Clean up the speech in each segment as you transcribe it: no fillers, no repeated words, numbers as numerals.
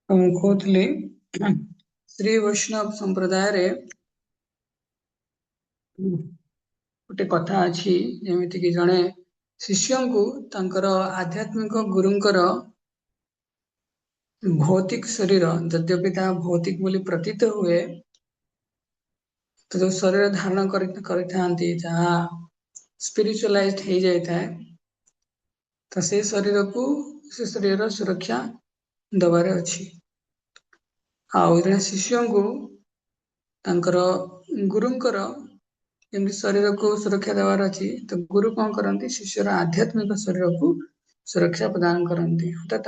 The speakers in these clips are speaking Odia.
कहूली श्री वैष्णव संप्रदाय रे गोटे कथा अच्छी जमीती कि जड़े शिष्य को तांकर आध्यात्मिक गुरुंकर भौतिक शरीर यद्यपि ता भौतिक बोली प्रतीत हुए तो जो शरीर धारण जहाँ स्पिरिचुअलाइज्ड हो जाए तो से शरीर को से शरीर सुरक्षा दबार अच्छी आउ जड़े शिष्य को तांकर गुरुंकर जमी शरीर को सुरक्षा देवार अच्छी तो गुरु कौन करती शिष्यर आध्यात्मिक शरीर को सुरक्षा प्रदान करती अर्थात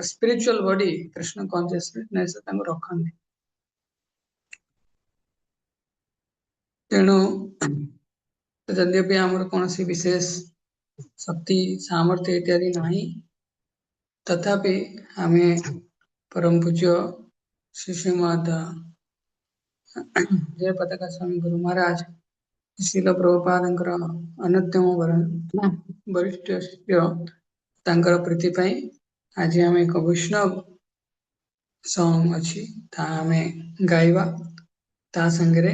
स्पिरिचुअल बॉडी कृष्ण कॉन्शियसनेस रखती तेणु यद्यपि आमर कौन विशेष शक्ति सामर्थ्य इत्यादि नहीं तथापि आम परम पूज्य श्री श्रीमद जय पताका स्वामी गुरु महाराज शिल प्रभुपाद अन्यतम वरिष्ठ शिष्य प्रीति आज आम एक वैष्णव सॉन्ग अच्छी आम गाइबा ता संगे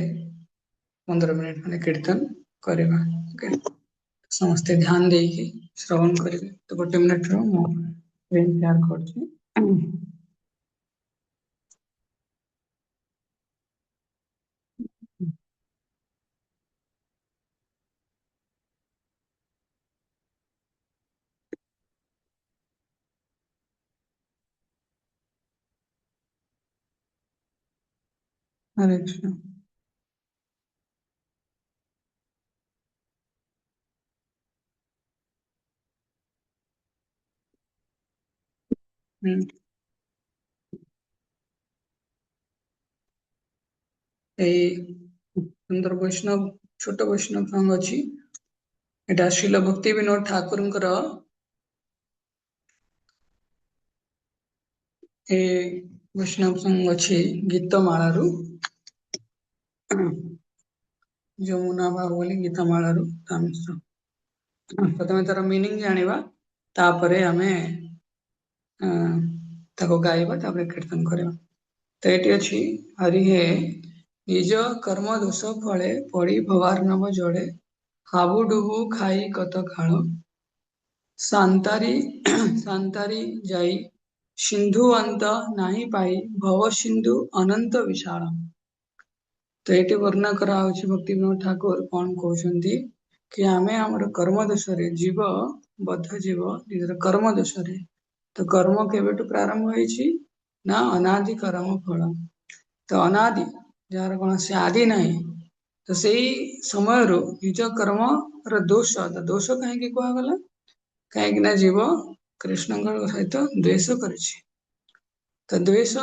15 मिनिट मैंने कीर्तन करवा समस्ते ध्यान दे श्रवण करेंगे तो गोटे मिनिट स्क्रीन शेयर कर हरे कृष्ण सुंदर वैष्णव छोट वैष्णव संघ अच्छी एटा श्रील भक्ति विनोद ठाकुर वैष्णव संघ अच्छी गीतमालू जमुना भागवली गीतमालू प्रथम तार मीनिंग जानिबा तापरे आमे ताको गाइबा तापरे कीर्तन करबा तो ये अच्छी हरि हे निज कर्म दोष फले पड़ी भवार नव जड़े हाबु डुबु खाई कत काल सांतारी सांतारी जाई सिंधु अंत नाही पाई भव सिंधु अनंत विशाल तो ये वर्णना करा भक्ति विनोद ठाकुर कौन कहते कि आमे आमर कर्म दोष जीव बद्ध जीव निजर कर्म दोष तो कर्म केवेटू प्रारंभ होइछि ना अनादि कर्म फल तो अनादि जार कौन से आदि नहीं तो सही समय निज कर्म दोष तो दोष कहीं कहगला कहीं जीव कृष्ण सहित द्वेष कर तो द्वेष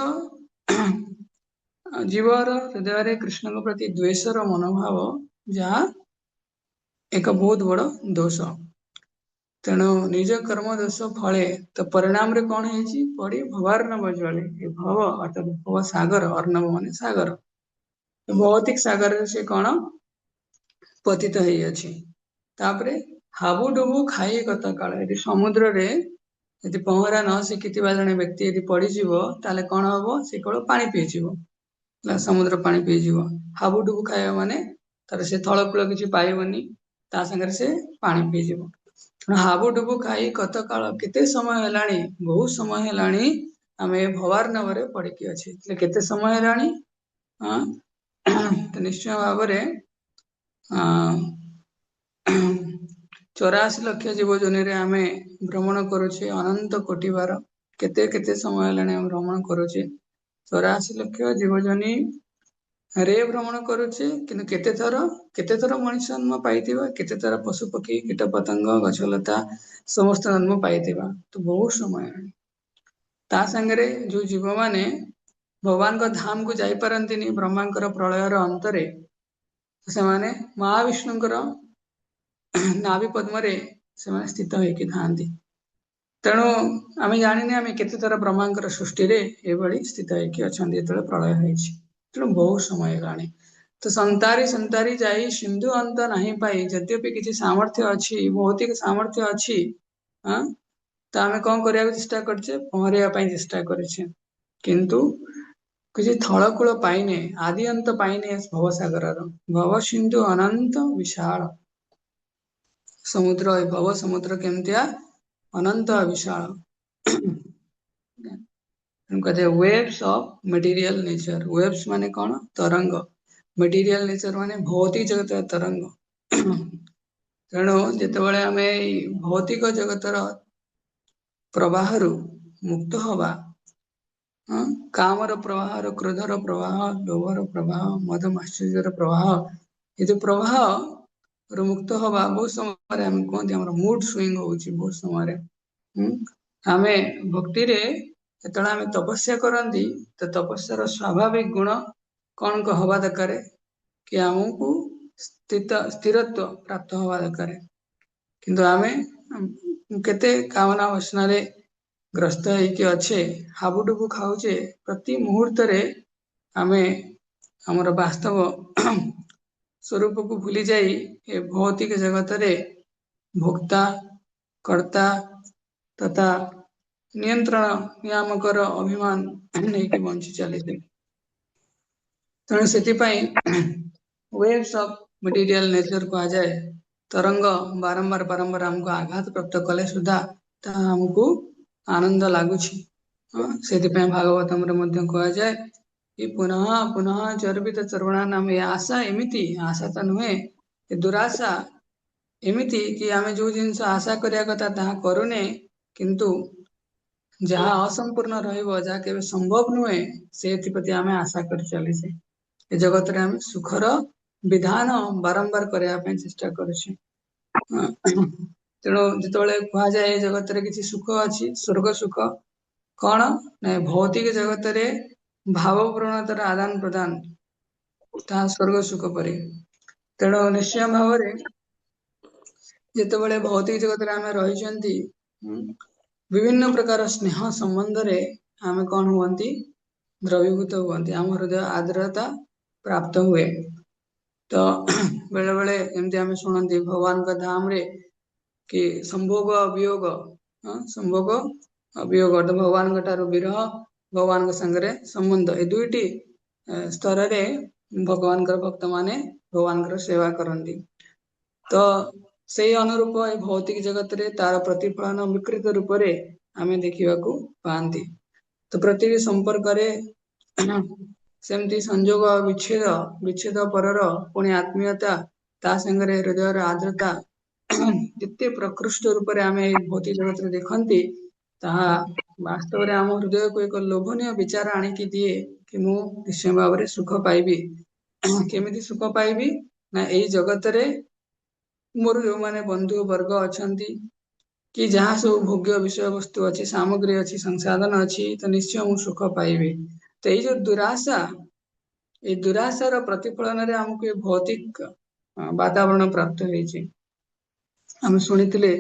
जीवर हृदय कृष्ण प्रति द्वेषर मनोभाव जहाँ एक बहुत बड़ दोष तेणु निज कर्म दोष फले तो परिणाम रे कौन है पड़ी भवार्णव जले भव अर्थात भव सागर अर्णव मान सागर भौतिक सागर से कौन पतित होपरे हाबु डुबु खाई कत काल यदि समुद्र रे यदि पहरा न शिखि जड़े व्यक्ति यदि पड़ीजीव ताले कौन हम से केवल पानी पीजीव समुद्र पानी पीजीव हाबु डुबु खाइबा माने तार से थलकूल किसी पाइबनी ता संगे से पानी पीजीव हाबु डुबु खाई कत काल केते समय हेलाणी बहुत समय हेलाणी आमे भवार्णव रे पड़की अच्छे केते समय हेलाणी तो निश्चय भाव में 84 लक्ष जीवजनी रे आमे भ्रमण करुचे अनंत कोटि बार केते केते समय हेलाणी आमे भ्रमण करुचे 84 लक्ष जीवजनी रे भ्रमण करुचे किंतु केते थर मनुष्य जन्म पाइथिबा केते थर पशु पक्षी कीट पतंग गछलता समस्त जन्म पाइथिबा तो बहुत समय ता संगे जो जीव माने भगवान का धाम को जाई पारंतिनी ब्रह्मांकर प्रलयर अंतरे से माने महाविष्णुंकर नाभि पद्म रे से माने स्थित होइकी थांती तेणु आम जाने आम केते थर ब्रह्मांकर सृष्टि रे एभली स्थित होइकी अछंती जेतले प्रलय होइछि तेणु बहुत समय हेलाणी तो संतारी संतारी जाई सिंधु अंत नहीं पाई यद्यपि किसी सामर्थ्य अच्छी भौतिक सामर्थ्य अच्छी ତ ଆମେ କଣ କରିବାକୁ ଚେଷ୍ଟା କରିଛେ, ପହଁରିବା ପାଇଁ ଚେଷ୍ଟା କରିଛେ, କିନ୍ତୁ କିଛି ଥଳକୂଳ ପାଇନେ, ଆଦି ଅନ୍ତ ପାଇନେ ଭବସାଗରର। ଭବ ସିନ୍ଧୁ ଅନନ୍ତ ବିଶାଳ। ସମୁଦ୍ର, ଏ ଭବ ସମୁଦ୍ର କେମିତିଆ? ଅନନ୍ତ ବିଶାଳ। कहते waves of material nature. Waves माने कौन? तरंग। मटेरियल नेचर माने भौतिक जगत तरंग। तेणु जितेबाला आम भौतिक जगतर प्रवाह मुक्त हवा, कामर प्रवाह, क्रोधर प्रवाह, लोभर प्रवाह, मद माश्चर्यर प्रवाह, ये जो प्रवाह मुक्त हवा बहुत समय आम कहते मूड स्विंग हो बहुत समय आम भक्ति रे जो आम तपस्या करती तो तपस्यार स्वाभाविक गुण कौन हवा दरकार कि आमको स्थिरत्व प्राप्त हवा दरकार। किंतु आम केते कामना वासना ग्रस्त होइके अच्छे, हाबुडुबु खाऊचे, प्रति मुहूर्त आम आमर वास्तव स्वरूप को भूली जाई ए भौतिक जगत रे भोक्ता कर्ता तथा नियंत्रण नियामकर अभिमान नहीं बंची चलते। तेणु से वेव्स ऑफ मटेरियल नेचर कह जाए। तरंग बारंबार बारंबार हमको आघात प्राप्त कले सुधा हमको आनंद लगुच। से भागवतम कह जाए कि पुनः पुनः चर्वित चर्वणा नाम ये आशा एमती, आशा तो नुहे दुराशा एमती कि आम जो जिन आशा करिया कथा ताहा करूने, किंतु जहाँ असंपूर्ण रहिबो, जहाँ केबे संभव नुहे से प्रति आम आशा कर चलीसे। ए जगत रे आम सुखर विधान बारंबार करने पे चेष्टा करुचे। तेणु जिते कह जाए जगत रे किसी सुख अच्छी, स्वर्ग सुख कौन ना भौतिक जगत रे भाव प्रवणतार आदान प्रदान ता स्वर्ग सुख परे। तेणु निश्चय भाव जिते भौतिक जगत आम रही विभिन्न प्रकार स्नेह संबंध रे आम कौन हुआ द्रवीभूत हुआ, आम हृदय आर्द्रता प्राप्त हुए। तो बेले बेले एमती आम शुणती भगवान का धाम रे कि संभोग अभियोग, संभोग अभियोग अर्थ भगवान ठार विरह, भगवान संगे संबंध, ए दुईटी स्तर रे भगवान भक्त माने भगवान सेवा करती। तो से अनुरूप ए भौतिक जगत रे तार प्रतिफलन विकृत रूप रे आमे देखा पाती। तो प्रति संपर्क सेमती संजोग विच्छेद, विच्छेद परर पुणी आत्मीयता ता संगे हृदय आर्द्रता जिते प्रकृष्ट रूप से आम भौतिक जगत देखती ताहा वास्तव में आम हृदय को एक लोभनीय विचार आणिकी दिए कि मु निश्चय भाव में सुख पाइबी। केमिति सुख पाइबी ना यही जगत रे मोर जो माने बंधु वर्ग अच्छा कि जहाँ सब भोग्य विषय वस्तु अच्छी, सामग्री अच्छी, संसाधन अच्छी, तो निश्चय मु सुख पाइबी। तो ये जो दुराशा, ये दुराशार प्रतिफलन रे आमको ये भौतिक वातावरण प्राप्त होइछि। हम शुणिथिले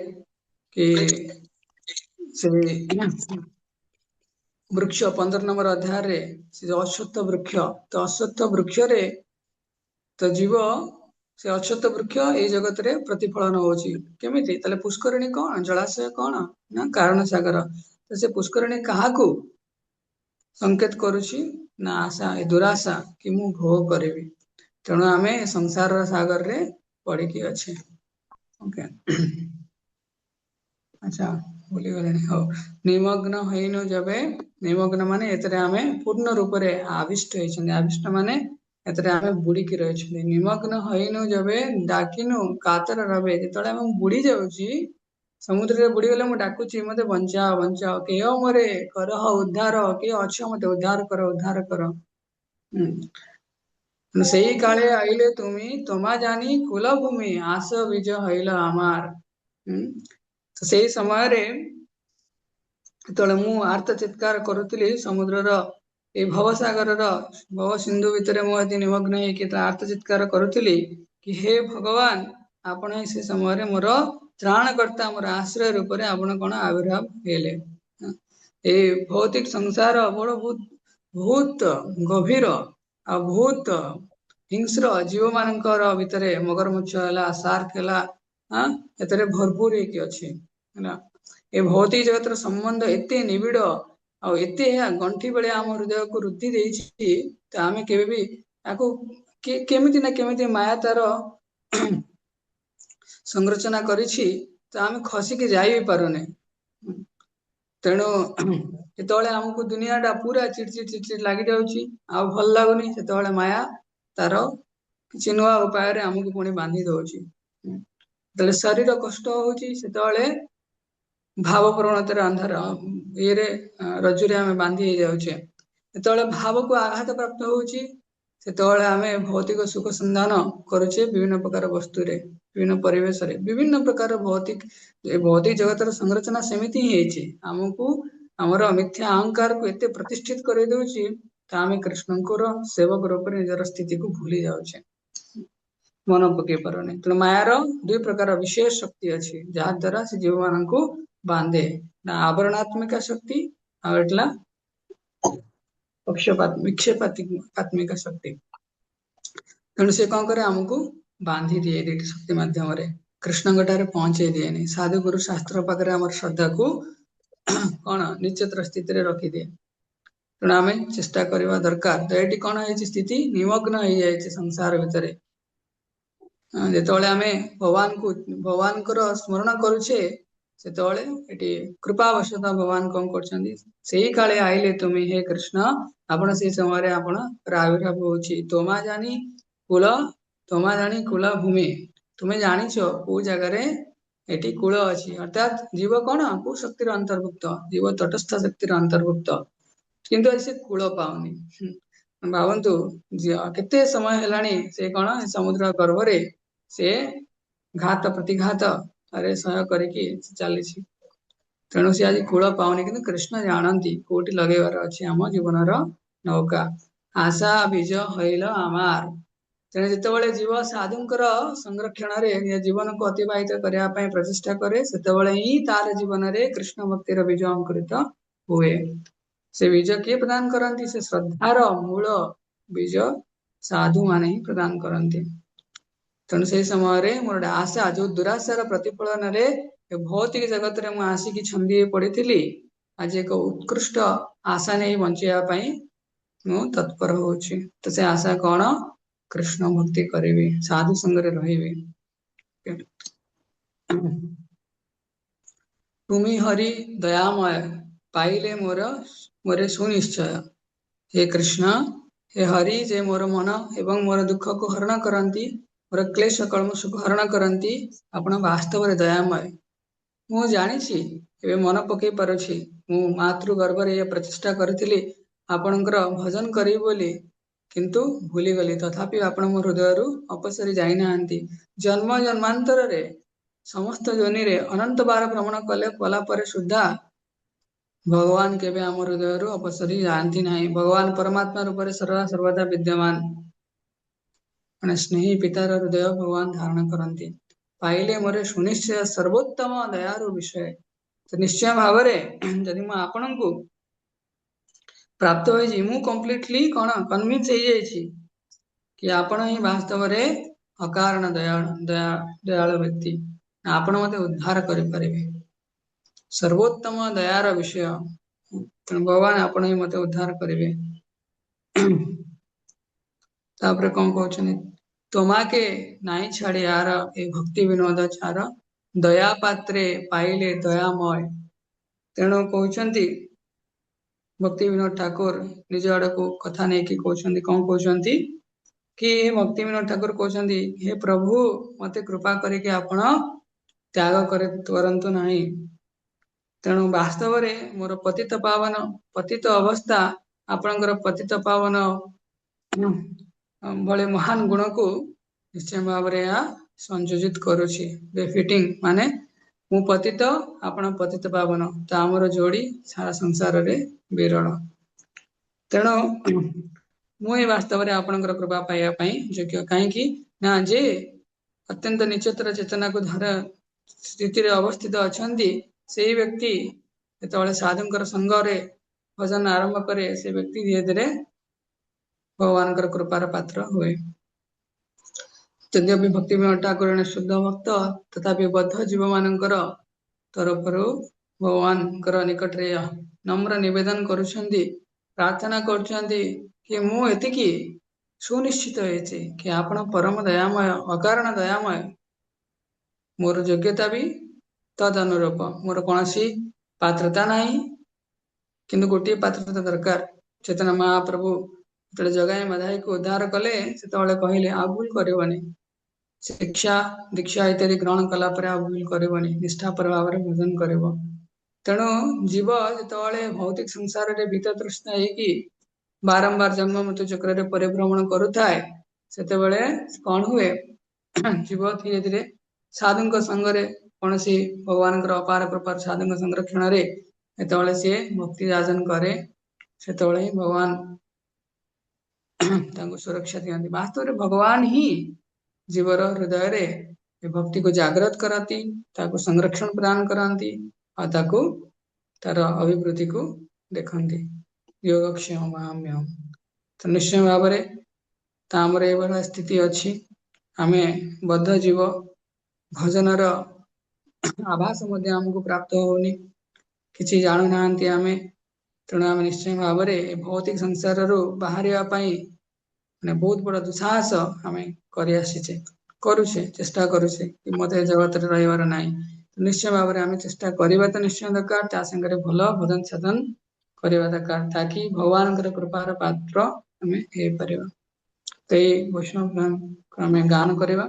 कि से वृक्ष 15 नंबर अध्याय रे से जो अश्वत्थ वृक्ष, तो अश्वत्थ वृक्ष रे तो जीव से अश्वत्थ वृक्ष ये जगत रे प्रतिफलन होछि केमिति। ताले पुष्करिणी कौन, जलाशय कौन ना कारण सागर। तो से पुष्करिणी काहाकू संकेत करुछि ना आशा, ए दुराशा कि मु भोग करिवि। तेणु आमे संसार सागर रे पड़िकी अच्छे। ओके अच्छा भूली गले। हाँ, निमग्न होइनु जबे, निमग्न माने एतरे आमे पूर्ण रूप रे आविष्ट होइछन। आविष्ट माने एतरे आमे बुड़ी की रहिछन। निमग्न होइनु जबे डाकिनु कातर रबे, जेतले आमे बुड़ी जाउची समुद्र रे बुड़ी गले मु डाकुची मते बंचाओ बंचाओ, केओ मरे करह उद्धार, के अच्छो मते उद्धार करो उद्धार करो। सेई काले आइले तुमी तोमा जानी कुल भूमि, आस बीज हईल आमार। तो से समय रे तले मु आर्त चित्कार करुतली समुद्रर ए भवसागर भव सिंधु भितर मुझे निमग्न होकर आर्त चित्कार करुतली कि हे भगवान आपण से समय मोर त्राणकर्ता, मोर आश्रय रूप से आपण कौन आविर्भाव हेले। ए भौतिक संसार बड़ बहुत बहुत गभीर आ बहुत हिंस्र जीव मानकर भितर मगरमुच्छ है, सार्क है, एतरे भरपूर होगी अच्छी है। ए भौतिक जगतर संबंध एते निबिड़ ଆଉ ଏତେ ଏହା ଗଣ୍ଠି ଭଳିଆ ଆମ ହୃଦୟକୁ ରୁଦ୍ଧି ଦେଇଛି ତ ଆମେ କେବେ ବି ଆକୁ କେମିତି ନା କେମିତି ମାୟା ତାର ସଂରଚନା କରିଛି ତ ଆମେ ଖସିକି ଯାଇ ବି ପାରୁନେ। ତେଣୁ ଯେତେବେଳେ ଆମକୁ ଦୁନିଆଟା ପୁରା ଚିଡଚିଡ ଲାଗି ଯାଉଛି ଆଉ ଭଲ ଲାଗୁନି ସେତେବେଳେ ମାୟା ତାର କିଛି ନୂଆ ଉପାୟରେ ଆମକୁ ପୁଣି ବାନ୍ଧି ଦଉଛି। ଯେତେବେଳେ ଶରୀର କଷ୍ଟ ହଉଛି ସେତେବେଳେ ଭାବ ପ୍ରବଣତାର ଅନ୍ଧାର ଇଏରେ ରଜ୍ଜୁରେ ଆମେ ବାନ୍ଧି ହେଇଯାଉଛେ। ଯେତେବେଳେ ଭାବକୁ ଆଘାତ ପ୍ରାପ୍ତ ହଉଛି ସେତେବେଳେ ଆମେ ଭୌତିକ ସୁଖ ସନ୍ଧାନ କରୁଛେ ବିଭିନ୍ନ ପ୍ରକାର ବସ୍ତୁରେ, ବିଭିନ୍ନ ପରିବେଶରେ, ବିଭିନ୍ନ ପ୍ରକାର ଭୌତିକ ଜଗତର ସଂରଚନା ସେମିତି ହିଁ ହେଇଛି। ଆମକୁ ଆମର ମିଥ୍ୟା ଅହଙ୍କାରକୁ ଏତେ ପ୍ରତିଷ୍ଠିତ କରିଦଉଛି ତ ଆମେ କୃଷ୍ଣଙ୍କର ସେବକ ରୂପରେ ନିଜର ସ୍ଥିତିକୁ ଭୁଲି ଯାଉଛେ, ମନ ପକେଇ ପାରୁନି। ତେଣୁ ମାୟାର ଦୁଇ ପ୍ରକାର ବିଶେଷ ଶକ୍ତି ଅଛି ଯାହା ଦ୍ୱାରା ସେ ଜୀବମାନଙ୍କୁ ବାନ୍ଧେ, ନା ଆବରଣାତ୍ମିକା ଶକ୍ତି ଆଉ ଏట్ଲା ବିକ୍ଷେପାତ୍ମିକା ଶକ୍ତି। ତେଣୁ ସେ କଣ କରେ ଆମକୁ ବାନ୍ଧି ଦିଏ ଦୁଇଟି ଶକ୍ତି ମାଧ୍ୟମରେ, କୃଷ୍ଣଙ୍କ ଠାରେ ପହଞ୍ଚେଇ ଦିଏନି। ସାଧୁ ଗୁରୁ ଶାସ୍ତ୍ର ପାଖରେ ଆମର ଶ୍ରଦ୍ଧାକୁ କଣ ନିଶ୍ଚିତ ସ୍ଥିତିରେ ରଖିଦିଏ। ତେଣୁ ଆମେ ଚେଷ୍ଟା କରିବା ଦରକାର। ତ ଏଠି କଣ ହେଇଛି ସ୍ଥିତି ନିମଗ୍ନ ହେଇଯାଇଛି ସଂସାର ଭିତରେ। ଯେତେବେଳେ ଆମେ ଭଗବାନଙ୍କର ସ୍ମରଣ କରୁଛେ ସେତେବେଳେ ଏଠି କୃପାବଶତଃ ଭଗବାନ କଣ କରୁଛନ୍ତି, ସେଇ କାଳେ ଆଇଲେ ତୁମେ ହେ କୃଷ୍ଣ, ଆପଣ ସେଇ ସମୟରେ ଆପଣ ଆବିର୍ଭାବ ହଉଛି। ତମା ଜାଣି କୁଳ ଭୂମି, ତୁମେ ଜାଣିଛ କୋଉ ଜାଗାରେ ଏଠି କୂଳ ଅଛି, ଅର୍ଥାତ୍ ଜୀବ କଣ କୋଉ ଶକ୍ତିର ଅନ୍ତର୍ଭୁକ୍ତ, ଜୀବ ତଟସ୍ଥ ଶକ୍ତିର ଅନ୍ତର୍ଭୁକ୍ତ, କିନ୍ତୁ ଆଜି ସେ କୂଳ ପାଉନି। ଭାବନ୍ତୁ କେତେ ସମୟ ହେଲାଣି ସେ କଣ ସମୁଦ୍ର ଗର୍ଭରେ ସେ ଘାତ ପ୍ରତିଘାତ ସହ୍ୟ କରିକି ଚାଲିଛି। ତେଣୁ ସେ ଆଜି କୂଳ ପାଉନି, କିନ୍ତୁ କୃଷ୍ଣ ଜାଣନ୍ତି କୋଉଠି ଲଗେଇବାର ଅଛି ଆମ ଜୀବନର ନୌକା। ଆଶା ବୀଜ ହଇଲ ଆମର। ତେଣୁ ଯେତେବେଳେ ଜୀବ ସାଧୁଙ୍କର ସଂରକ୍ଷଣରେ ନିଜ ଜୀବନକୁ ଅତିବାହିତ କରିବା ପାଇଁ ପ୍ରଚେଷ୍ଟା କରେ ସେତେବେଳେ ହିଁ ତାର ଜୀବନରେ କୃଷ୍ଣ ଭକ୍ତିର ବୀଜ ଅଙ୍କୁରିତ ହୁଏ। ସେ ବୀଜ କିଏ ପ୍ରଦାନ କରନ୍ତି? ସେ ଶ୍ରଦ୍ଧାର ମୂଳ ବୀଜ ସାଧୁ ମାନେ ହିଁ ପ୍ରଦାନ କରନ୍ତି। ତେଣୁ ସେଇ ସମୟରେ ମୋର ଗୋଟେ ଆଶା, ଯୋଉ ଦୁରାଶାର ପ୍ରତିଫଳନରେ ଭୌତିକ ଜଗତରେ ମୁଁ ଆସିକି ଛନ୍ଦି ପଡିଥିଲି, ଆଜି ଏକ ଉତ୍କୃଷ୍ଟ ଆଶା ନେଇ ବଞ୍ଚିବା ପାଇଁ ମୁଁ ତତ୍ପର ହଉଛି। ତ ସେ ଆଶା କଣ? କୃଷ୍ଣ ଭକ୍ତି କରିବି, ସାଧୁ ସଙ୍ଗରେ ରହିବି। ତୁମି ହରି ଦୟାମୟ, ପାଇଲେ ମୋରେ ସୁନିଶ୍ଚୟ। ହେ କୃଷ୍ଣ, ହେ ହରି, ଯେ ମୋର ମନ ଏବଂ ମୋର ଦୁଃଖକୁ ହରଣ କରନ୍ତି, ମୋର କ୍ଲେଶ କଳମଶକୁ ହରଣ କରନ୍ତି, ଆପଣ ବାସ୍ତବରେ ଦୟାମୟ। ମୁଁ ଜାଣିଛି, ଏବେ ମନ ପକେଇ ପାରୁଛି, ମୁଁ ମାତୃ ଗର୍ଭରେ ଏ ପ୍ରଚେଷ୍ଟା କରିଥିଲି ଆପଣଙ୍କର ଭଜନ କରିବି ବୋଲି, କିନ୍ତୁ ଭୁଲିଗଲି। ତଥାପି ଆପଣ ମୋ ହୃଦୟରୁ ଅପସରି ଯାଇନାହାନ୍ତି। ଜନ୍ମ ଜନ୍ମାନ୍ତରରେ ସମସ୍ତ ଯୋନିରେ ଅନନ୍ତ ବାର ଭ୍ରମଣ କଲା ପରେ ସୁଦ୍ଧା ଭଗବାନ କେବେ ଆମ ହୃଦୟରୁ ଅପସରି ଯାଆନ୍ତି ନାହିଁ। ଭଗବାନ ପରମାତ୍ମା ରୂପରେ ସର୍ବଦା ବିଦ୍ୟମାନ, ମାନେ ସ୍ନେହୀ ପିତାର ହୃଦୟ ଭଗବାନ ଧାରଣ କରନ୍ତି। ପାଇଲେ ମୋର ସୁନିଶ୍ଚୟ ସର୍ବୋତ୍ତମ ଦୟାରୁ ବିଷୟ। ତ ନିଶ୍ଚୟ ଭାବରେ ଯଦି ମୁଁ ଆପଣଙ୍କୁ ପ୍ରାପ୍ତ ହୋଇଛି, ମୁଁ କମ୍ପ୍ଲିଟଲି କଣ କନଭିନ୍ସ ହେଇଯାଇଛି କି ଆପଣ ହିଁ ବାସ୍ତବରେ ଅକାରଣ ଦୟାଳୁ ବ୍ୟକ୍ତି, ଆପଣ ମତେ ଉଦ୍ଧାର କରିପାରିବେ। ସର୍ବୋତ୍ତମ ଦୟାର ବିଷୟ, ତେଣୁ ଭଗବାନ ଆପଣ ହିଁ ମତେ ଉଦ୍ଧାର କରିବେ। ତାପରେ କଣ କହୁଛନ୍ତି, ତମାକେ ନାଇଁ ଛାଡି ଆର ଏ ଭକ୍ତି ବିନୋଦ ଚାର, ଦୟା ପାତ୍ରେ ପାଇଲେ ଦୟାମୟ। ତେଣୁ କହୁଛନ୍ତି ଭକ୍ତି ବିନୋଦ ଠାକୁର ନିଜ ଆଡକୁ କଥା ନେଇକି କହୁଛନ୍ତି, କଣ କହୁଛନ୍ତି କି ଭକ୍ତି ବିନୋଦ ଠାକୁର କହୁଛନ୍ତି, ହେ ପ୍ରଭୁ, ମତେ କୃପା କରିକି ଆପଣ ତ୍ୟାଗ କରନ୍ତୁ ନାହିଁ। ତେଣୁ ବାସ୍ତବରେ ମୋର ପତିତ ଅବସ୍ଥା ଆପଣଙ୍କର ପତିତ ପାବନ ଭଳି ମହାନ ଗୁଣକୁ ନିଶ୍ଚୟ ଭାବରେ ଏହା ସଂଯୋଜିତ କରୁଛି। ବେଫିଟିଂ ମାନେ ମୁଁ ପତିତ, ଆପଣ ପତିତ ପାବନ, ତ ଆମର ଯୋଡି ସାରା ସଂସାରରେ ବିରଳ। ତେଣୁ ମୁଁ ଏ ବାସ୍ତବରେ ଆପଣଙ୍କର କୃପା ପାଇବା ପାଇଁ ଯୋଗ୍ୟ। କାହିଁକି ନା ଯେ ଅତ୍ୟନ୍ତ ନିଚତର ଚେତନାକୁ ସ୍ଥିତିରେ ଅବସ୍ଥିତ ଅଛନ୍ତି, ସେଇ ବ୍ୟକ୍ତି ଯେତେବେଳେ ସାଧୁଙ୍କର ସଙ୍ଗରେ ଭଜନ ଆରମ୍ଭ କରେ, ସେ ବ୍ୟକ୍ତି ଧୀରେ ଧୀରେ ଭଗବାନଙ୍କର କୃପାର ପାତ୍ର ହୁଏ। ଯଦ୍ୟପି ଭକ୍ତି ବିନୋଦ ଠାକୁର ଶୁଦ୍ଧ ଭକ୍ତ, ତଥାପି ବଦ୍ଧ ଜୀବ ମାନଙ୍କର ତରଫରୁ ଭଗବାନଙ୍କର ନିକଟରେ ନମ୍ର ନିବେଦନ କରୁଛନ୍ତି, ପ୍ରାର୍ଥନା କରୁଛନ୍ତି କି ମୁଁ ଏତିକି ସୁନିଶ୍ଚିତ ହେଇଛି କି ଆପଣ ପରମ ଦୟାମୟ, ଅକାରଣ ଦୟାମୟ। ମୋର ଯୋଗ୍ୟତା ବି ତଦ୍ ଅନୁରୂପ, ମୋର କୌଣସି ପାତ୍ରତା ନାହିଁ, କିନ୍ତୁ ଗୋଟିଏ ପାତ୍ରତା ଦରକାର। ଚୈତନ୍ୟ ମହାପ୍ରଭୁ ଯେତେବେଳେ ଜଗାଇ ମାଧାଇକୁ ଉଦ୍ଧାର କଲେ, ସେତେବେଳେ କହିଲେ ଆଉ ଭୁଲ କରିବନି, ଶିକ୍ଷା ଦୀକ୍ଷା ଇତ୍ୟାଦି ଗ୍ରହଣ କଲା ପରେ ଆଉ ଭୁଲ କରିବନି, ନିଷ୍ଠାପର ଭାବରେ ଭୋଜନ କରିବ। ତେଣୁ ଜୀବ ଯେତେବେଳେ ଭୌତିକ ସଂସାରରେ ଭୀତତୃଷ୍ଣ ହେଇକି ବାରମ୍ବାର ଜନ୍ମ ମୃତ୍ୟୁ ଚକ୍ରରେ ପରିଭ୍ରମଣ କରୁଥାଏ, ସେତେବେଳେ କଣ ହୁଏ, ଜୀବ ଧୀରେ ଧୀରେ ସାଧୁଙ୍କ ସଙ୍ଗରେ, କୌଣସି ଭଗବାନଙ୍କର ଅପାର କୃପାର ସାଧୁଙ୍କ ସଂରକ୍ଷଣରେ ଯେତେବେଳେ ସିଏ ଭକ୍ତି ଯାଚନ କରେ, ସେତେବେଳେ ହିଁ ଭଗବାନ ତାଙ୍କୁ ସୁରକ୍ଷା ଦିଅନ୍ତି। ବାସ୍ତବରେ ଭଗବାନ ହିଁ ଜୀବର ହୃଦୟରେ ଏ ଭକ୍ତିକୁ ଜାଗ୍ରତ କରନ୍ତି, ତାକୁ ସଂରକ୍ଷଣ ପ୍ରଦାନ କରନ୍ତି ଆଉ ତାକୁ ତାର ଅଭିବୃଦ୍ଧିକୁ ଦେଖନ୍ତି। ଯୋଗକ୍ଷେମ ମହାମ୍ୟହମ୍। ତ ନିଶ୍ଚୟ ଭାବରେ ତ ଆମର ଏଇଭଳିଆ ସ୍ଥିତି ଅଛି। ଆମେ ବଦ୍ଧ ଜୀବ, ଭଜନର ଆଭାସ ମଧ୍ୟ ଆମକୁ ପ୍ରାପ୍ତ ହଉନି, କିଛି ଜାଣୁନାହାନ୍ତି ଆମେ। ତେଣୁ ଆମେ ନିଶ୍ଚୟ ଭାବରେ ଏ ଭୌତିକ ସଂସାରରୁ ବାହାରିବା ପାଇଁ ମାନେ ବହୁତ ବଡ଼ ଦୁଃସାହସ ଆମେ କରି ଆସିଛେ, କରୁଛେ, ଚେଷ୍ଟା କରୁଛେ କି ମତେ ଏ ଜଗତରେ ରହିବାର ନାହିଁ। ନିଶ୍ଚୟ ଭାବରେ ଆମେ ଚେଷ୍ଟା କରିବା ତ ନିଶ୍ଚୟ ଦରକାର, ତା ସାଙ୍ଗରେ ଭଲ ଭଜନ ସାଧନ କରିବା ଦରକାର, ତାକି ଭଗବାନଙ୍କର କୃପାର ପାତ୍ର ଆମେ ହେଇପାରିବା। ତ ଏଇ ବୈଷ୍ଣବ ଗାନକୁ ଆମେ ଗାନ କରିବା,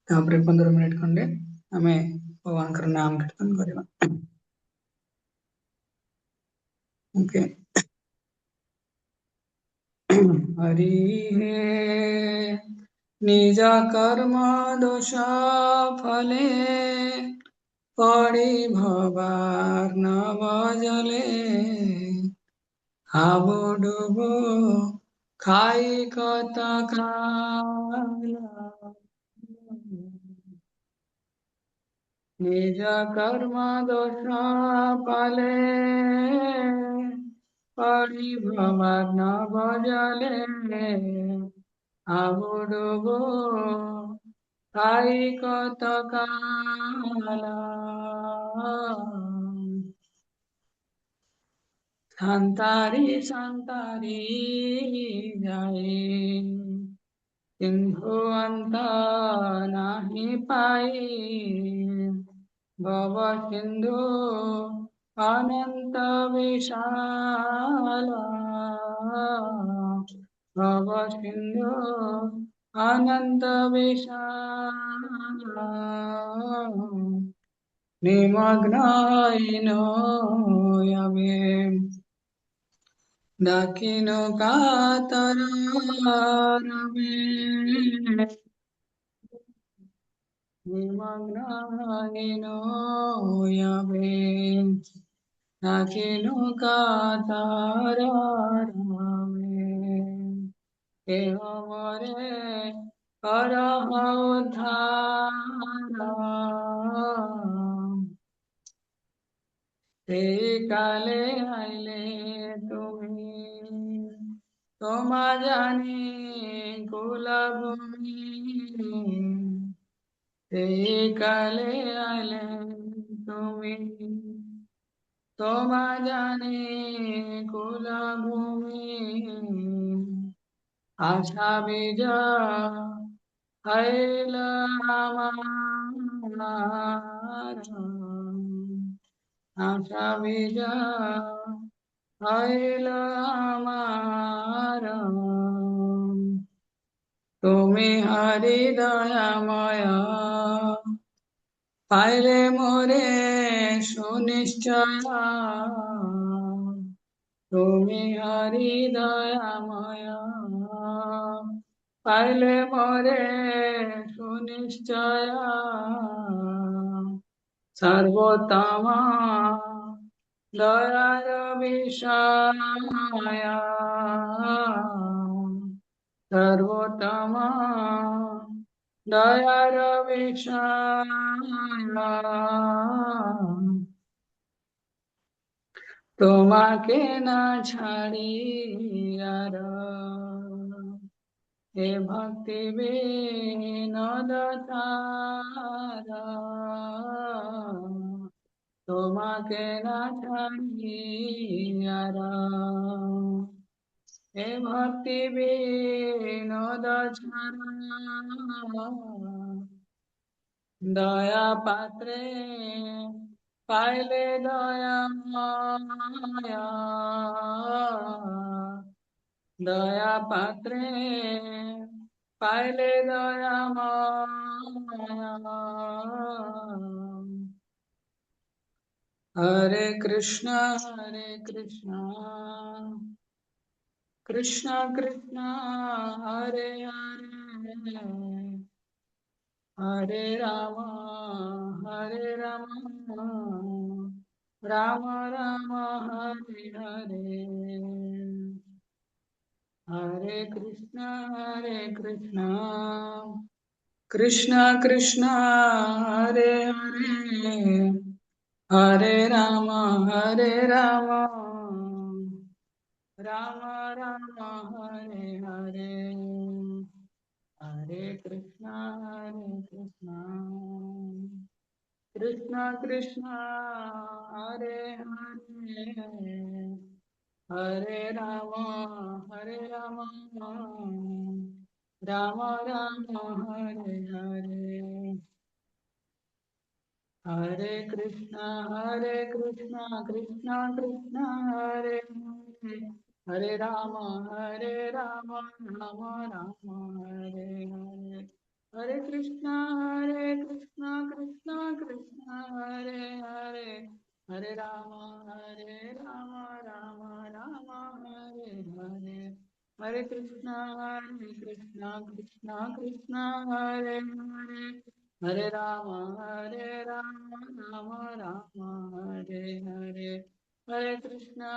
ତାପରେ 15 ମିନିଟ ଖଣ୍ଡେ ଆମେ ଭଗବାନଙ୍କର ନାମ କୀର୍ତ୍ତନ କରିବା। ଓକେ। हरि हे निज कर्म दोष फले पड़ी भवार नव जले हाबो डुबो खाई कत काला निज कर्म दोष फले पड़ी भवार नव जले हाबो डुबो खाई कत काला शांतारी जाए सिंधु अंत नाही पाई भव सिंधु अनंत विशाल भव सिंधु अनंत विशाल निमग्नायिनो यमे दाकिनो कातरारमे निमग्नायिनो यमे दाकिनो कातरारमे देह मोरे करह उद्धार ते काले आइले तुम्ही तोमा जानी कुलभूमि ते काले आइले तुम्ही तोमा जानी कुलभूमि आशा बीज हैल आमार आशा बीज हैल आमार তুমি হরি দয়াময় পাইলে মোরে সুনিশ্চয় তুমি হরি দয়াময় পাইলে মোরে সুনিশ্চয় সর্বোত্তম দয়ার বিষয় সর্বোত্তম দয়ার বিষয় তোমাকে না ছাড়ি আর এ ভক্তি বিনোদ তারা তোমাকে না ছাড়িয়ারা এ ভক্তি বিনোদ ছাড়া দয়া পাত্রে পাইলে দয়া মায়া দয়া পাত্রে পাইলে দয়া মায়া हरे कृष्णा कृष्णा कृष्णा हरे हरे हरे राम राम राम हरे हरे हरे कृष्णा कृष्णा कृष्णा हरे हरे हरे राम राम राम हरे हरे हरे कृष्णा कृष्णा कृष्णा हरे हरे हरे राम राम राम हरे हरे हरे कृष्णा कृष्णा कृष्णा हरे हरे हरे राम राम राम हरे हरे हरे कृष्णा कृष्णा कृष्णा हरे हरे हरे राम राम राम हरे हरे हरे कृष्णा कृष्णा हरे हरे हरे राम राम राम हरे हरे हरे कृष्णा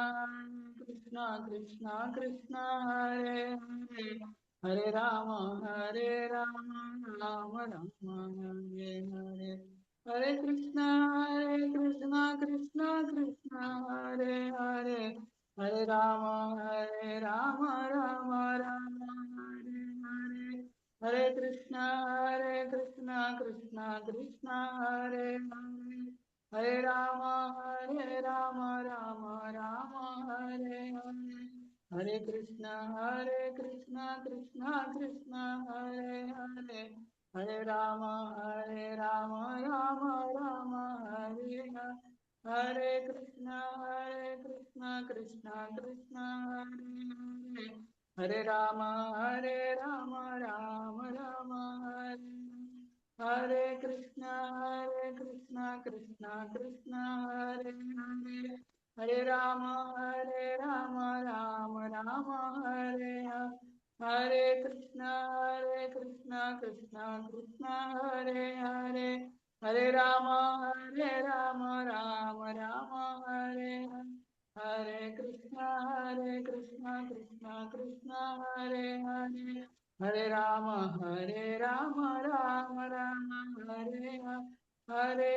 कृष्णा हरे हरे हरे राम राम राम हरे हरे हरे कृष्णा कृष्णा हरे हरे हरे राम राम राम हरे हरे हरे कृष्णा कृष्णा हरे हरे हरे राम राम राम हरे हरे हरे कृष्णा कृष्णा हरे हरे हरे राम राम राम हरे हरे हरे कृष्णा कृष्णा हरे हरे हरे राम राम हरे हरे कृष्णा हरे हरे हरे राम राम हरे हरे हरे कृष्णा हरे हरे हरे राम राम हरे हरे हरे कृष्णा हरे हरे हरे राम राम हरे हरे हरे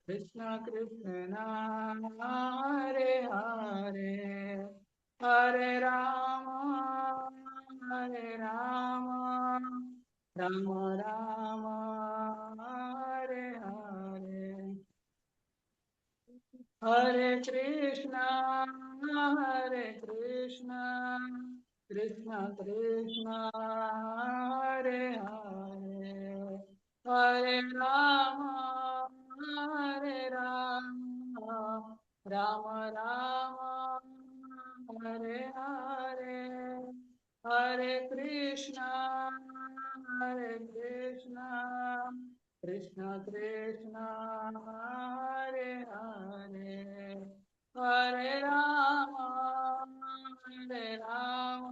कृष्णा कृष्णा हरे हरे हरे राम राम राम हरे हरे हरे कृष्णा कृष्णा हरे हरे हरे राम राम राम हरे हरे हरे कृष्णा कृष्णा हरे हरे हरे राम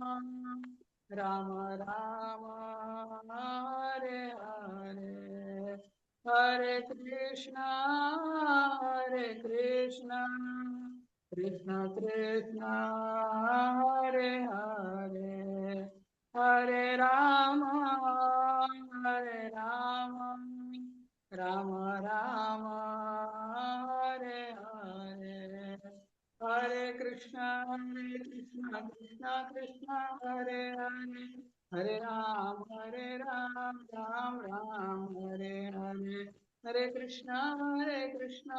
राम राम हरे हरे हरे कृष्णा कृष्णा हरे हरे हरे राम राम राम हरे हरे हरे कृष्णा कृष्णा हरे हरे हरे राम राम राम हरे हरे, हरे कृष्णा कृष्णा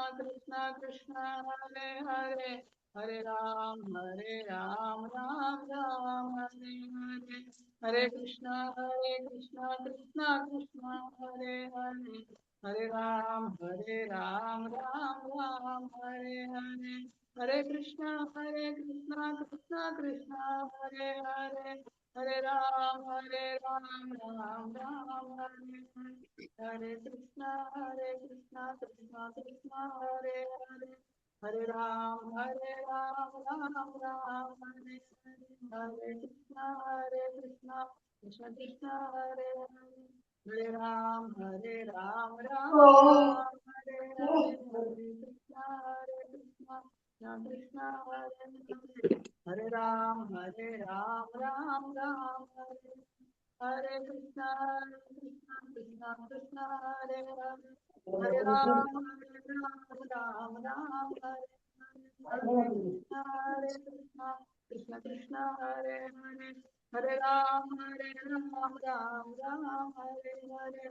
कृष्णा हरे हरे, हरे राम राम राम हरे हरे, हरे कृष्णा कृष्णा कृष्णा हरे हरे, हरे राम राम हरे हरे, हरे कृष्णा कृष्णा कृष्णा हरे हरे, हरे राम राम हरे हरे, हरे कृष्णा कृष्णा कृष्णा हरे हरे, हरे राम राम हरे हरे, हरे कृष्णा कृष्णा कृष्णा हरे हरे, हरे राम राम हरे हरे, हरे कृष्णा कृष्णा कृष्णा हरे हरे, हरे राम राम हरे, हरे कृष्णा कृष्णा कृष्णा हरे हरे, हरे राम राम हरे हरे, हरे कृष्णा कृष्णा कृष्णा हरे हरे, हरे राम राम हरे हरे,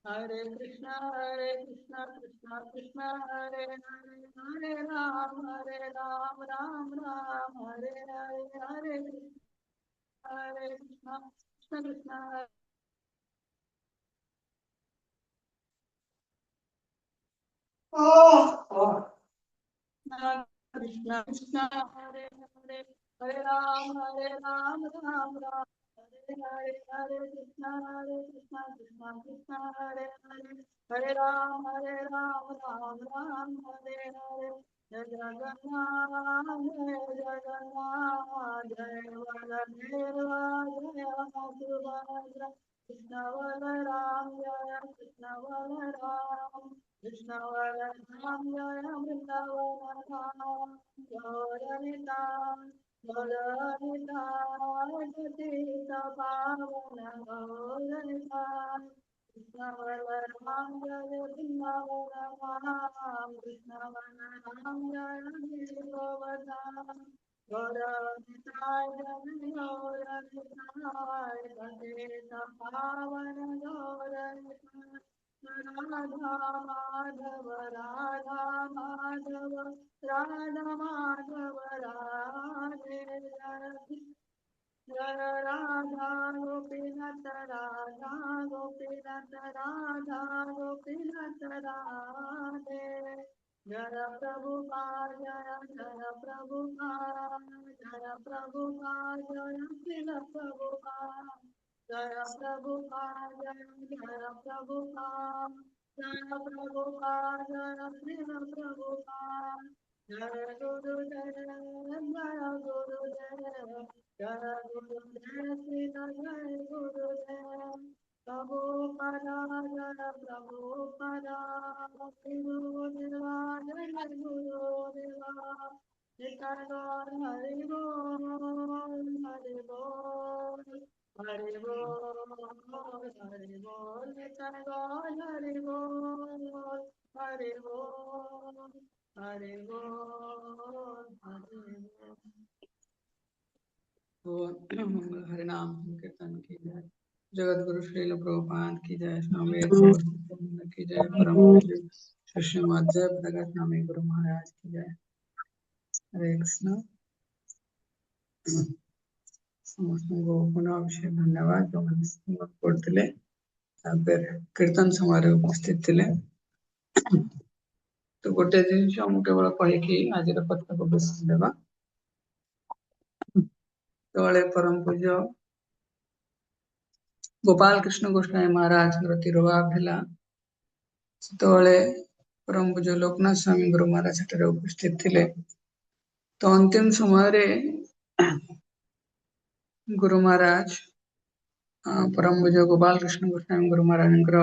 हरे कृष्णा कृष्णा कृष्णा हरे हरे, हरे राम राम हरे हरे, हरे कृष्णा कृष्णा कृष्णा कृष्णा कृष्णा हरे हरे, हरे राम राम हरे हरे, हरे कृष्णा कृष्णा कृष्णा हरे हरे, हरे राम राम हरे हरे, जय जगन्नाथ जय बलदेव जय सुभद्रा, कृष्ण बलराम जय कृष्ण बलराम, कृष्ण बलराम जय वृंदावन धाम, गौरनिताय गौरनिताय पतित पावन गौरनिताय, कृष्ण बलराम जय वृंदावन धाम, कृष्ण बलराम जय गोवर्धन, गौरनिताय जय गौरनिताय पतित पावन गौरनिताय, राधा माधव राधा माधव राधा माधव राधे जय राधा गोपीनाथ राधा गोपीनाथ राधा गोपीनाथ राधे, जय प्रभुपाद जय प्रभुपाद जय प्रभुपाद जय श्रील प्रभुपाद, जय प्रभुपाद जय प्रभुपाद जय प्रभुपाद जय श्रील प्रभुपाद, जय गुरुदेव जय गुरुदेव जय गुरुदेव श्री जय गुरुदेव, प्रभुपदा जय प्रभुपदा श्री गुरुदेवा जय गुरुदेवा, निताय गौर हरि बोल हरि बोल हरि बोल हरि बोल, निताय गौर हरि बोल हरि बोल हरि बोल हरि बोल, मंगल हरि नाम कीर्तन की जय, जगत गुरु श्रील प्रभुपाद की जय, स्वामी की जय, परम पूज्य शिष्य मध्य प्रगट स्वामी गुरु महाराज की जय, हरे कृष्ण। ସମସ୍ତଙ୍କୁ ପୁନଃ ଅଭିଷେକ ଧନ୍ୟବାଦ ଯୋଉମାନେ ଶ୍ରୀମତ୍ ପଢୁଥିଲେ, ତାପରେ କୀର୍ତ୍ତନ ସମାରୋହ ଉପସ୍ଥିତ ଥିଲେ। ତ ଗୋଟେ ଜିନିଷ ମୁଁ କେବଳ କହିକି ଆଜିର କଥାକୁ ବିଶ୍ରାମ ଦେବା। ଯେତେବେଳେ ପରମ ପୂଜ୍ୟ ଗୋପାଳ କୃଷ୍ଣ ଗୋସ୍ୱାମୀ ମହାରାଜଙ୍କର ତିରୋଭାବ ହେଲା, ସେତେବେଳେ ପରମ ପୂଜ୍ୟ ଲୋକନାଥ ସ୍ୱାମୀ ଗୁରୁ ମହାରାଜ ସେଠାରେ ଉପସ୍ଥିତ ଥିଲେ। ତ ଅନ୍ତିମ ସମୟରେ ଗୁରୁ ମହାରାଜ ପରମ ପୂଜ୍ୟ ଗୋପାଳ କୃଷ୍ଣ ଗୋସ୍ୱାମୀ ଗୁରୁ ମହାରାଜଙ୍କର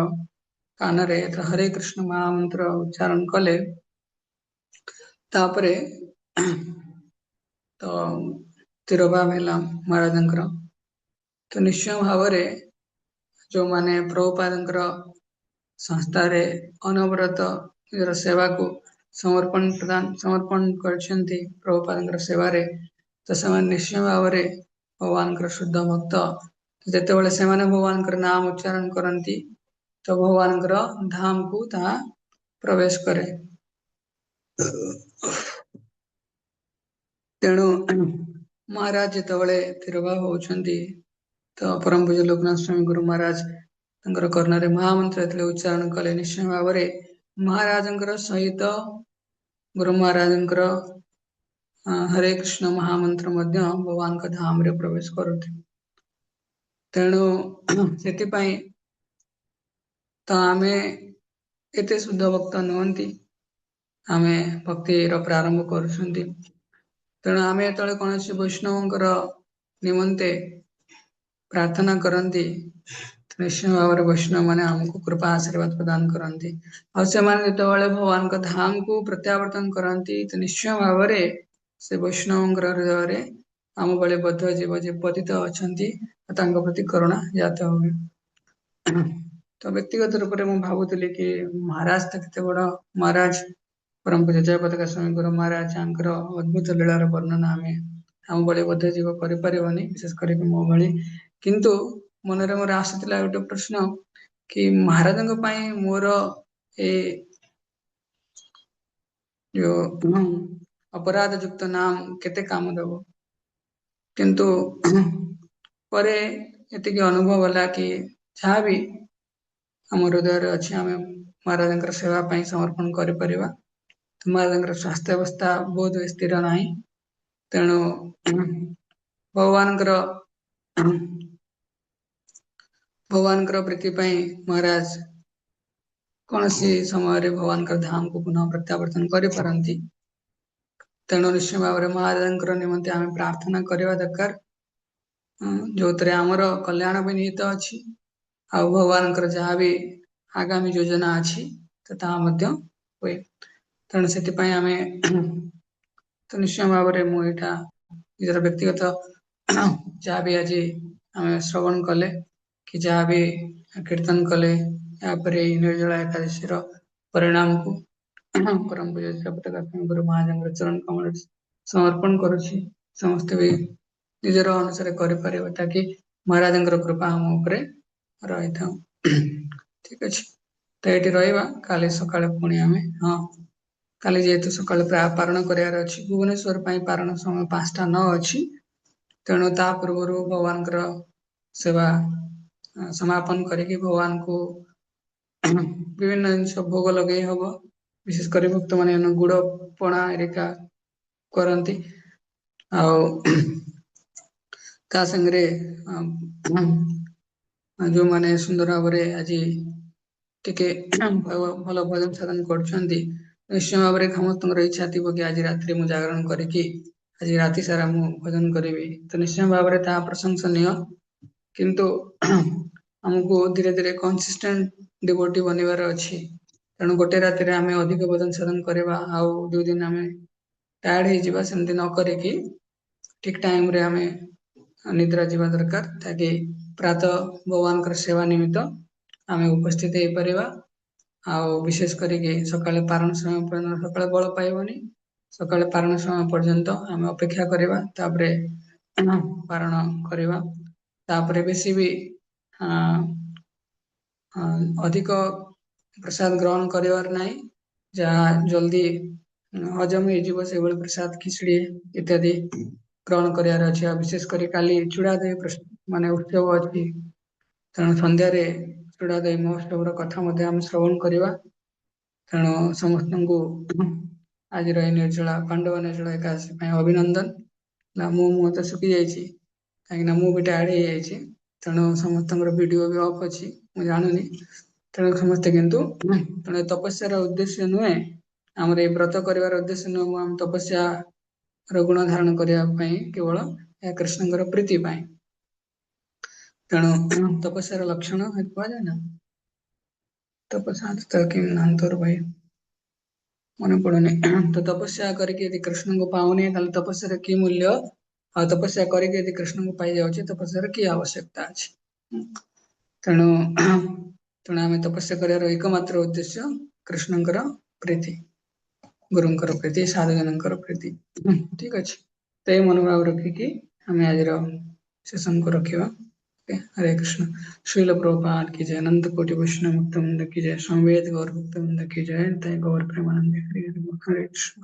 କାନରେ ହରେ କୃଷ୍ଣ ମହାମନ୍ତ୍ର ଉଚ୍ଚାରଣ କଲେ। ତାପରେ ତ ତିରୋଭାବ ହେଲା ମହାରାଜଙ୍କର। ତ ନିଶ୍ଚୟ ଭାବରେ ଯୋଉମାନେ ପ୍ରଭୁପାଦଙ୍କର ସଂସ୍ଥାରେ ଅନବରତ ନିଜର ସେବାକୁ ସମର୍ପଣ କରିଛନ୍ତି ପ୍ରଭୁପାଦଙ୍କର ସେବାରେ, ତ ସେମାନେ ନିଶ୍ଚୟ ଭାବରେ भगवान शुद्ध भक्त ଯେତେବେଳେ ସେମାନେ ଭଗବାନଙ୍କର ନାମ ଉଚ୍ଚାରଣ କରନ୍ତି ତ ଭଗବାନଙ୍କର ଧାମକୁ ତାହା ପ୍ରବେଶ କରେ। ତେଣୁ ମହାରାଜ ଯେତେବେଳେ ତିରୋଭାବ ହଉଛନ୍ତି ତ ପରମ ପୂଜ୍ୟ ଲୋକନାଥ ସ୍ୱାମୀ ଗୁରୁ ମହାରାଜ ତାଙ୍କର କର୍ଣ୍ଣରେ ମହାମନ୍ତ୍ର ଯେତେବେଳେ ଉଚ୍ଚାରଣ କଲେ ନିଶ୍ଚୟ ଭାବରେ ମହାରାଜଙ୍କର ସହିତ ଗୁରୁ ମହାରାଜଙ୍କର ହରେ କୃଷ୍ଣ ମହାମନ୍ତ୍ର ମଧ୍ୟ ଭଗବାନଙ୍କ ଧାମରେ ପ୍ରବେଶ କରୁଥିଲେ। ତେଣୁ ସେଥିପାଇଁ ତ ଆମେ ଏତେ ଶୁଦ୍ଧ ଭକ୍ତ ନୁହନ୍ତି, ଆମେ ଭକ୍ତିର ପ୍ରାରମ୍ଭ କରୁଛନ୍ତି। ତେଣୁ ଆମେ ଯେତେବେଳେ କୌଣସି ବୈଷ୍ଣବଙ୍କର ନିମନ୍ତେ ପ୍ରାର୍ଥନା କରନ୍ତି ନିଶ୍ଚୟ ଭାବରେ ବୈଷ୍ଣବ ମାନେ ଆମକୁ କୃପା ଆଶୀର୍ବାଦ ପ୍ରଦାନ କରନ୍ତି। ଆଉ ସେମାନେ ଯେତେବେଳେ ଭଗବାନଙ୍କ ଧାମକୁ ପ୍ରତ୍ୟାବର୍ତ୍ତନ କରନ୍ତି ତ ନିଶ୍ଚୟ ଭାବରେ ସେ ବୈଷ୍ଣବଙ୍କର ହୃଦୟରେ ଆମ ଭଳି ବଦ୍ଧ ଜୀବ ଯେ ପତିତ ଅଛନ୍ତି ତାଙ୍କ ପ୍ରତି କରୁଣା ଜାତ ହୁଏ। ତ ବ୍ୟକ୍ତିଗତ ରୂପରେ ମୁଁ ଭାବୁଥିଲି କି ମହାରାଜ ତ କେତେ ବଡ ମହାରାଜ ପରମ ପୂଜ୍ୟ ଜୟପତାକା ସ୍ୱାମୀ ଗୁରୁ ମହାରାଜ ତାଙ୍କର ଅଦ୍ଭୁତ ଲୀଳାର ବର୍ଣ୍ଣନା ଆମେ ଆମ ଭଳି ବଦ୍ଧ ଜୀବ କରିପାରିବନି, ବିଶେଷ କରିକି ମୋ ଭଳି। କିନ୍ତୁ ମନରେ ମୋର ଆସିଥିଲା ଗୋଟେ ପ୍ରଶ୍ନ କି ମହାରାଜଙ୍କ ପାଇଁ ମୋର ଏ ଯୋଉ ଅପରାଧ ଯୁକ୍ତ ନାମ କେତେ କାମ ଦବ। କିନ୍ତୁ ପରେ ଏତିକି ଅନୁଭବ ହେଲା କି ଯାହାବି ଆମ ହୃଦୟରେ ଅଛି ଆମେ ମହାରାଜଙ୍କର ସେବା ପାଇଁ ସମର୍ପଣ କରିପାରିବା। ମହାରାଜଙ୍କର ସ୍ୱାସ୍ଥ୍ୟ ଅବସ୍ଥା ବହୁତ ସ୍ଥିର ନାହିଁ, ତେଣୁ ଭଗବାନଙ୍କର ପ୍ରୀତି ପାଇଁ ମହାରାଜ କୌଣସି ସମୟରେ ଭଗବାନଙ୍କର ଧାମକୁ ପୁନଃ ପ୍ରତ୍ୟାବର୍ତ୍ତନ କରିପାରନ୍ତି। ତେଣୁ ନିଶ୍ଚୟ ଭାବରେ ମହାରାଜଙ୍କର ନିମନ୍ତେ ଆମେ ପ୍ରାର୍ଥନା କରିବା ଦରକାର, ଯୋଉଥିରେ ଆମର କଲ୍ୟାଣ ବି ନିହିତ ଅଛି ଆଉ ଭଗବାନଙ୍କର ଯାହା ବି ଆଗାମୀ ଯୋଜନା ଅଛି ତ ତାହା ମଧ୍ୟ ହୁଏ। ତେଣୁ ସେଥିପାଇଁ ଆମେ ତ ନିଶ୍ଚୟ ଭାବରେ ମୁଁ ଏଇଟା ନିଜର ବ୍ୟକ୍ତିଗତ ଯାହା ବି ଆଜି ଆମେ ଶ୍ରବଣ କଲେ କି ଯାହା ବି କୀର୍ତ୍ତନ କଲେ ଏହାପରେ ଏଇ ନିର୍ଜଳା ଏକାଦଶୀର ପରିଣାମକୁ ପରମ ପୂଜ୍ୟ ଜଗନ୍ନାଥ ଗୁରୁ ମହାରାଜଙ୍କର ଚରଣ କମଳରେ ସମର୍ପଣ କରୁଛି। ସମସ୍ତେ ବି ନିଜର ଅନୁସାରେ କରିପାରିବେ ତାକି ମହାରାଜଙ୍କର କୃପା ଆମ ଉପରେ ରହିଥାଉ। ଠିକ ଅଛି, ତ ଏଇଠି ରହିବା, କାଲି ସକାଳେ ପୁଣି ଆମେ କାଲି ଯେହେତୁ ସକାଳେ ପାରଣ କରିବାର ଅଛି, ଭୁବନେଶ୍ୱର ପାଇଁ ପାରଣ ସମୟ 5:09 ଅଛି, ତେଣୁ ତା ପୂର୍ବରୁ ଭଗବାନଙ୍କର ସେବା ସମାପନ କରିକି ଭଗବାନଙ୍କୁ ବିଭିନ୍ନ ଜିନିଷ ଭୋଗ ଲଗେଇ ହବ। ବିଶେଷ କରି ଭକ୍ତ ମାନେ ଗୁଡ ପଣା ଏରିକା କରନ୍ତି ଆଉ ତା ସାଙ୍ଗରେ ଯୋଉମାନେ ସୁନ୍ଦର ଭାବରେ ଆଜି ଟିକେ ଭଲ ଭଜନ ସାଧନ କରୁଛନ୍ତି, ନିଶ୍ଚୟ ଭାବରେ ସମସ୍ତଙ୍କର ଇଚ୍ଛା ଥିବ କି ଆଜି ରାତିରେ ମୁଁ ଜାଗରଣ କରିକି ଆଜି ରାତି ସାରା ମୁଁ ଭଜନ କରିବି, ତ ନିଶ୍ଚୟ ଭାବରେ ତାହା ପ୍ରଶଂସନୀୟ। କିନ୍ତୁ ଆମକୁ ଧୀରେ ଧୀରେ କନସିଷ୍ଟେଣ୍ଟ ଡିଭୋଟି ବନିବାର ଅଛି। ତେଣୁ ଗୋଟେ ରାତିରେ ଆମେ ଅଧିକ ଭଜନ ସାଧନ କରିବା ଆଉ 2 ଦିନ ଆମେ ଟାୟାର୍ଡ ହେଇଯିବା, ସେମିତି ନ କରିକି ଠିକ ଟାଇମରେ ଆମେ ନିଦ୍ରା ଯିବା ଦରକାର, ତାକି ପ୍ରାତଃ ଭଗବାନଙ୍କର ସେବା ନିମିତ୍ତ ଆମେ ଉପସ୍ଥିତ ହେଇପାରିବା। ଆଉ ବିଶେଷ କରିକି ସକାଳେ ପାରଣ ସମୟ ପର୍ଯ୍ୟନ୍ତ ସକାଳେ ବଳ ପାଇବନି, ସକାଳେ ପାରଣ ସମୟ ପର୍ଯ୍ୟନ୍ତ ଆମେ ଅପେକ୍ଷା କରିବା, ତାପରେ ପାରଣ କରିବା। ତାପରେ ବେଶୀ ବି ଅଧିକ ପ୍ରସାଦ ଗ୍ରହଣ କରିବାର ନାହିଁ, ଯାହା ଜଲଦି ହଜମ ହେଇଯିବ ସେଭଳି ପ୍ରସାଦ ଖିଚୁଡି ଇତ୍ୟାଦି ଗ୍ରହଣ କରିବାର ଅଛି। ଆଉ ବିଶେଷ କରି କାଲି ଚୂଡା ଦହି ମାନେ ଉତ୍ସବ ଅଛି, ତେଣୁ ସନ୍ଧ୍ୟାରେ ଚୂଡା ଦହି ମହୋତ୍ସବର କଥା ମଧ୍ୟ ଆମେ ଶ୍ରବଣ କରିବା। ତେଣୁ ସମସ୍ତଙ୍କୁ ଆଜିର ଏଇ ନିର୍ଜଳା ପାଣ୍ଡବ ନିର୍ଜଳା ଏକାଦଶୀ ପାଇଁ ଅଭିନନ୍ଦନ। ମୁହଁ ତ ଶୁଖି ଯାଇଛି କାହିଁକିନା ମୁଁ ବି ଟାୟାର୍ଡ ହେଇଯାଇଛି, ତେଣୁ ସମସ୍ତଙ୍କର ଭିଡିଓ ବି ଅଫ୍ ଅଛି ମୁଁ ଜାଣୁନି, ତେଣୁ ସମସ୍ତେ କିନ୍ତୁ ତେଣୁ ତପସ୍ୟାର ଉଦ୍ଦେଶ୍ୟ ନୁହେଁ, ଆମର ଏଇ ବ୍ରତ କରିବାର ଉଦ୍ଦେଶ୍ୟ ନୁହେଁ ଆମ ତପସ୍ୟା ର ଗୁଣ ଧାରଣ କରିବା ପାଇଁ, କେବଳ ଏହା କୃଷ୍ଣଙ୍କର ପ୍ରୀତି ପାଇଁ। ତେଣୁ ତପସ୍ୟାର ଲକ୍ଷଣ କୁହାଯାଏ ନା, ତପସ୍ୟା କିଂ ନାନ୍ତର ଭାଇ ମନେ ପଡୁନି, ତ ତପସ୍ୟା କରିକି ଯଦି କୃଷ୍ଣଙ୍କୁ ପାଉନି ତାହେଲେ ତପସ୍ୟାର କି ମୂଲ୍ୟ, ଆଉ ତପସ୍ୟା କରିକି ଯଦି କୃଷ୍ଣଙ୍କୁ ପାଇଯାଉଛି ତପସ୍ୟାର କି ଆବଶ୍ୟକତା ଅଛି। ତେଣୁ ଆମେ ତପସ୍ୟା କରିବାର ଏକମାତ୍ର ଉଦ୍ଦେଶ୍ୟ କୃଷ୍ଣଙ୍କର ପ୍ରୀତି, ଗୁରୁଙ୍କର ପ୍ରୀତି, ସାଧୁଜନଙ୍କର ପ୍ରୀତି। ଠିକ ଅଛି, ତ ଏଇ ମନୋଭାବ ରଖିକି ଆମେ ଆଜିର सेशन को रखिए। ओके, हरे कृष्ण। श्रील प्रभुपाद की जय, अनंत कोटि वैष्णव मुक्त वृंद की जय, संवेद गौर भक्त वृंद की जय, तय गौर प्रेमानंद हरे हरे कृष्ण।